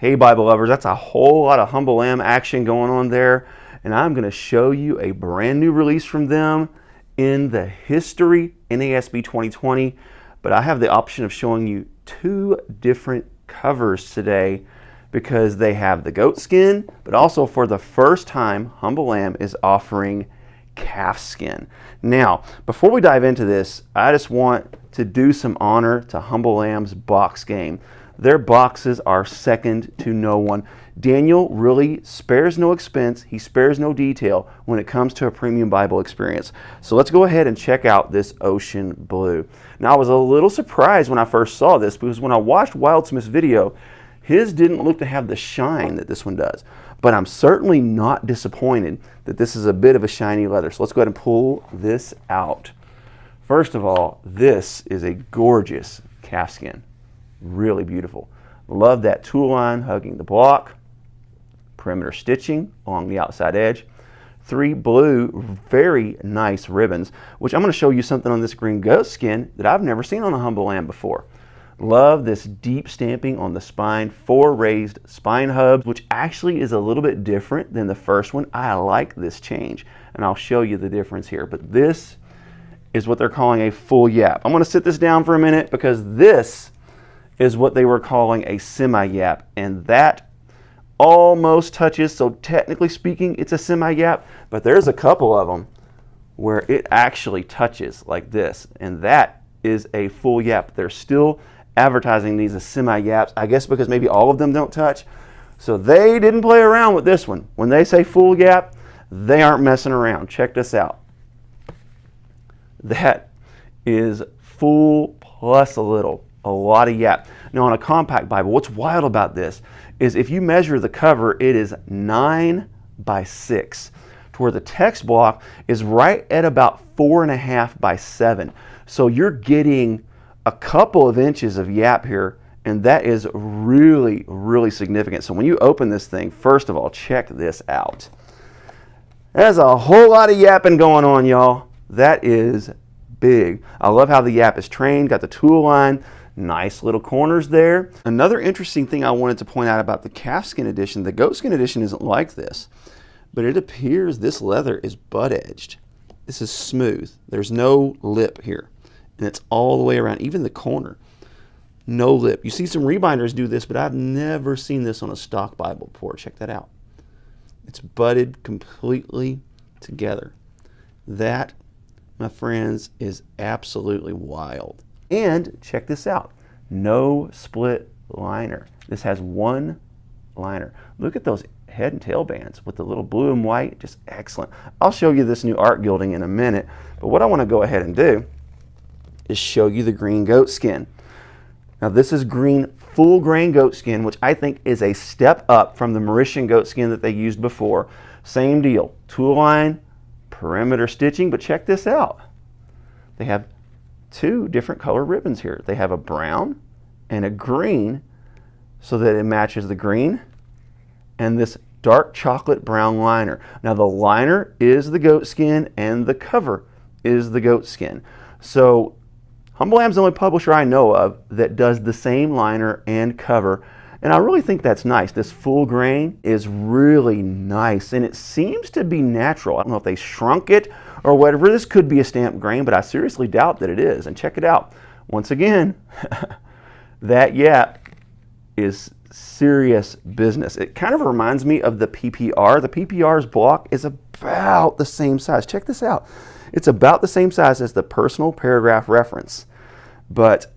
Hey Bible lovers, that's a whole lot of Humble Lamb action going on there, and I'm going to show you a brand new release from them in the History NASB 2020, but I have the option of showing you two different covers today because they have the Goatskin, but also for the first time, Humble Lamb is offering Calfskin. Now, before we dive into this, I just want to do some honor to Humble Lamb's box game. Their boxes are second to no one. Daniel really spares no expense. He spares no detail when it comes to a premium Bible experience. So let's go ahead and check out this ocean blue. Now, I was a little surprised when I first saw this because when I watched Wildsmith's video, his didn't look to have the shine that this one does. But I'm certainly not disappointed that this is a bit of a shiny leather. So let's go ahead and pull this out. First of all, this is a gorgeous calfskin. Really beautiful. Love that tool line hugging the block. Perimeter stitching along the outside edge. 3 blue, very nice ribbons, which I'm going to show you something on this green goatskin that I've never seen on a Humble Lamb before. Love this deep stamping on the spine, 4 raised spine hubs, which actually is a little bit different than the first one. I like this change, and I'll show you the difference here. But this is what they're calling a full yap. I'm going to sit this down for a minute because this is what they were calling a semi-yap, and that almost touches, so technically speaking it's a semi-yap, but there's a couple of them where it actually touches like this, and that is a full yap. They're still advertising these as semi-yaps, I guess because maybe all of them don't touch, so they didn't play around with this one. When they say full yap, they aren't messing around. Check this out. That is full plus a little. A lot of yap. Now on a compact Bible, what's wild about this is if you measure the cover, it is 9 by 6, to where the text block is right at about 4.5 by 7. So you're getting a couple of inches of yap here, and that is really, really significant. So when you open this thing, first of all, check this out. There's a whole lot of yapping going on, y'all. That is big. I love how the yap is trained, got the tool line. Nice little corners there. Another interesting thing I wanted to point out about the calfskin edition, the goatskin edition isn't like this, but it appears this leather is butt edged. This is smooth. There's no lip here, and it's all the way around, even the corner. No lip. You see some rebinders do this, but I've never seen this on a stock Bible before. Check that out. It's butted completely together. That, my friends, is absolutely wild. And check this out, no split liner. This has one liner. Look at those head and tail bands with the little blue and white, just excellent. I'll show you this new art gilding in a minute, but what I want to go ahead and do is show you the green goatskin. Now this is green full grain goatskin, which I think is a step up from the Mauritian goatskin that they used before. Same deal, tool line, perimeter stitching, but check this out. They have 2 different color ribbons here. They have a brown and a green so that it matches the green and this dark chocolate brown liner. Now the liner is the goatskin and the cover is the goatskin. So Humble Lamb's the only publisher I know of that does the same liner and cover, and I really think that's nice. This full grain is really nice, and it seems to be natural. I don't know if they shrunk it or whatever. This could be a stamped grain, but I seriously doubt that it is. And check it out. Once again, that yap is serious business. It kind of reminds me of the PPR. The PPR's block is about the same size. Check this out. It's about the same size as the personal paragraph reference. But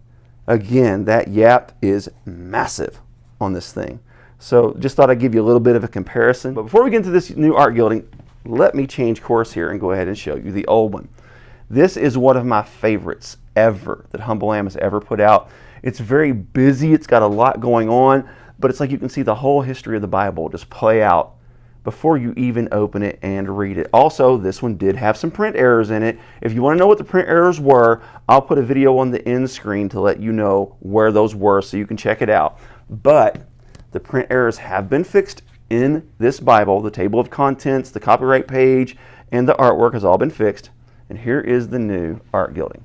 again, that yap is massive on this thing. So just thought I'd give you a little bit of a comparison. But before we get into this new art gilding, let me change course here and go ahead and show you the old one. This is one of my favorites ever that Humble Lamb has ever put out. It's very busy, it's got a lot going on, but it's like you can see the whole history of the Bible just play out before you even open it and read it. Also, this one did have some print errors in it. If you want to know what the print errors were, I'll put a video on the end screen to let you know where those were so you can check it out. But the print errors have been fixed in this Bible. The table of contents, the copyright page, and the artwork has all been fixed. And here is the new art gilding.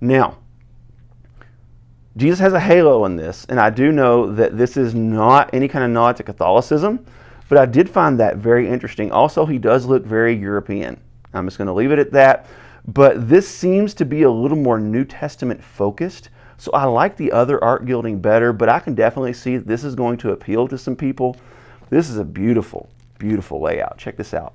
Now, Jesus has a halo in this, and I do know that this is not any kind of nod to Catholicism, but I did find that very interesting. Also, he does look very European. I'm just going to leave it at that. But this seems to be a little more New Testament focused. So I like the other art gilding better, but I can definitely see this is going to appeal to some people. This is a beautiful, beautiful layout. Check this out.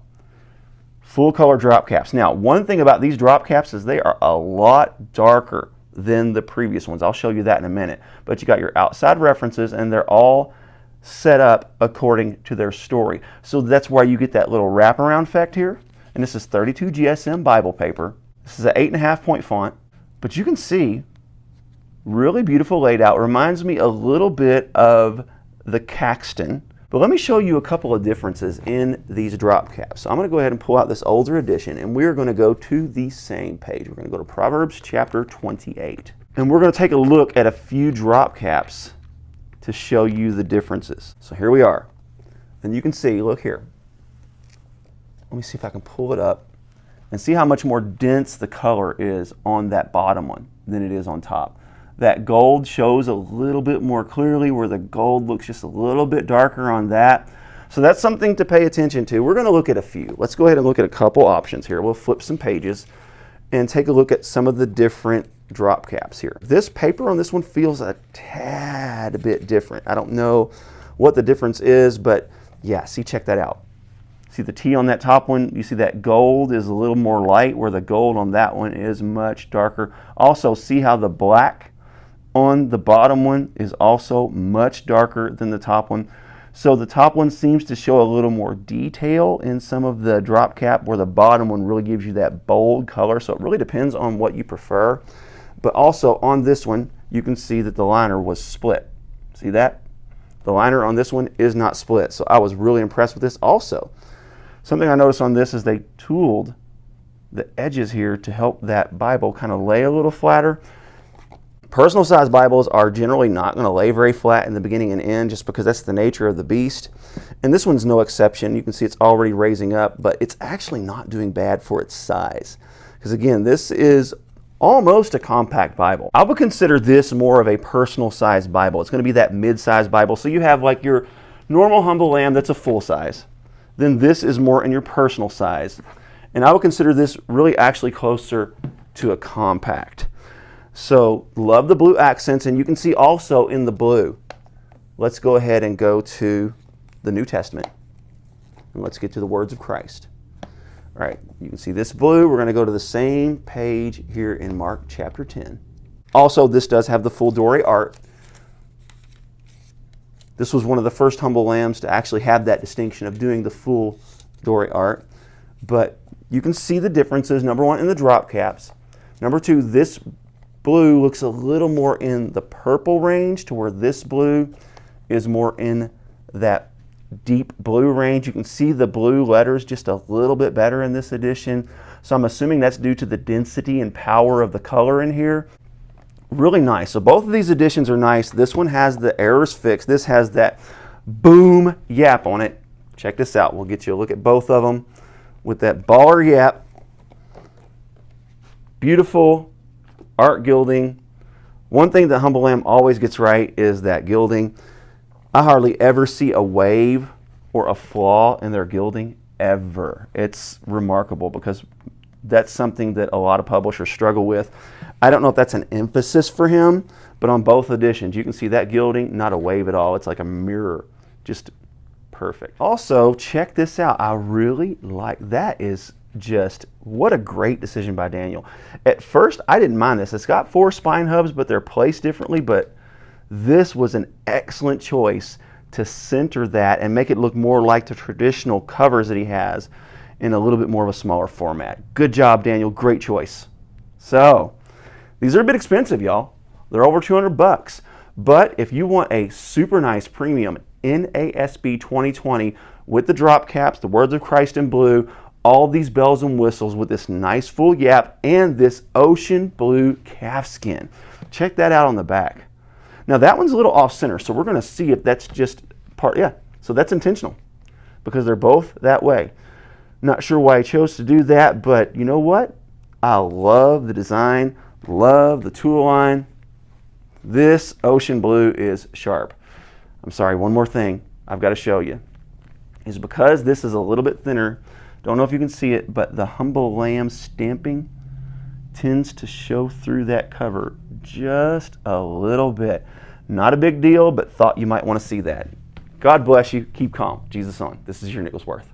Full color drop caps. Now, one thing about these drop caps is they are a lot darker than the previous ones. I'll show you that in a minute. But you got your outside references, and they're all set up according to their story. So that's why you get that little wraparound effect here. And this is 32 GSM Bible paper. This is an 8.5 point font. But you can see, really beautiful laid out. Reminds me a little bit of the Calfskin. But let me show you a couple of differences in these drop caps. So I'm going to go ahead and pull out this older edition, and we're going to go to the same page. We're going to go to Proverbs chapter 28. And we're going to take a look at a few drop caps to show you the differences. So here we are. And you can see, look here. Let me see if I can pull it up and see how much more dense the color is on that bottom one than it is on top. That gold shows a little bit more clearly, where the gold looks just a little bit darker on that. So that's something to pay attention to. We're going to look at a few. Let's go ahead and look at a couple options here. We'll flip some pages and take a look at some of the different drop caps here. This paper on this one feels a tad bit different. I don't know what the difference is, but yeah, see, check that out. See the T on that top one? You see that gold is a little more light, where the gold on that one is much darker. Also, see how the black on the bottom one is also much darker than the top one. So the top one seems to show a little more detail in some of the drop cap, where the bottom one really gives you that bold color. So it really depends on what you prefer. But also on this one, you can see that the liner was split. See that? The liner on this one is not split. So I was really impressed with this. Also, something I noticed on this is they tooled the edges here to help that Bible kind of lay a little flatter. Personal size Bibles are generally not going to lay very flat in the beginning and end, just because that's the nature of the beast. And this one's no exception. You can see it's already raising up, but it's actually not doing bad for its size. Because again, this is almost a compact Bible. I would consider this more of a personal size Bible. It's going to be that mid-size Bible. So you have like your normal humble lamb that's a full size. Then this is more in your personal size. And I would consider this really actually closer to a compact. So love the blue accents, and you can see also in the blue. Let's go ahead and go to the New Testament, and let's get to the words of Christ. All right, you can see this blue. We're going to go to the same page here in Mark chapter 10. Also, this does have the full dory art. This was one of the first humble lambs to actually have that distinction of doing the full dory art. But you can see the differences. Number one, in the drop caps. Number two, this blue looks a little more in the purple range, to where this blue is more in that deep blue range. You can see the blue letters just a little bit better in this edition. So I'm assuming that's due to the density and power of the color in here. Really nice. So both of these editions are nice. This one has the errors fixed. This has that boom yap on it. Check this out. We'll get you a look at both of them with that baller yap. Beautiful art gilding. One thing that Humble Lamb always gets right is that gilding. I hardly ever see a wave or a flaw in their gilding, ever. It's remarkable, because that's something that a lot of publishers struggle with. I don't know if that's an emphasis for him, but on both editions, you can see that gilding, not a wave at all. It's like a mirror, just perfect. Also, check this out. I really like that. Is just what a great decision by Daniel. At first, I didn't mind this. It's got 4 spine hubs, but they're placed differently. But this was an excellent choice to center that and make it look more like the traditional covers that he has in a little bit more of a smaller format. Good job, Daniel. Great choice. So these are a bit expensive, y'all. They're over 200 bucks. But if you want a super nice premium NASB 2020 with the drop caps, the words of Christ in blue, all these bells and whistles with this nice full yap and this ocean blue calfskin. Check that out on the back. Now that one's a little off center, so we're going to see if that's just part, yeah, so that's intentional because they're both that way. Not sure why I chose to do that, but you know what? I love the design, love the tool line. This ocean blue is sharp. I'm sorry, one more thing I've got to show you is because this is a little bit thinner, don't know if you can see it, but the humble lamb stamping tends to show through that cover just a little bit. Not a big deal, but thought you might want to see that. God bless you. Keep calm. Jesus on. This is your Nicholsworth.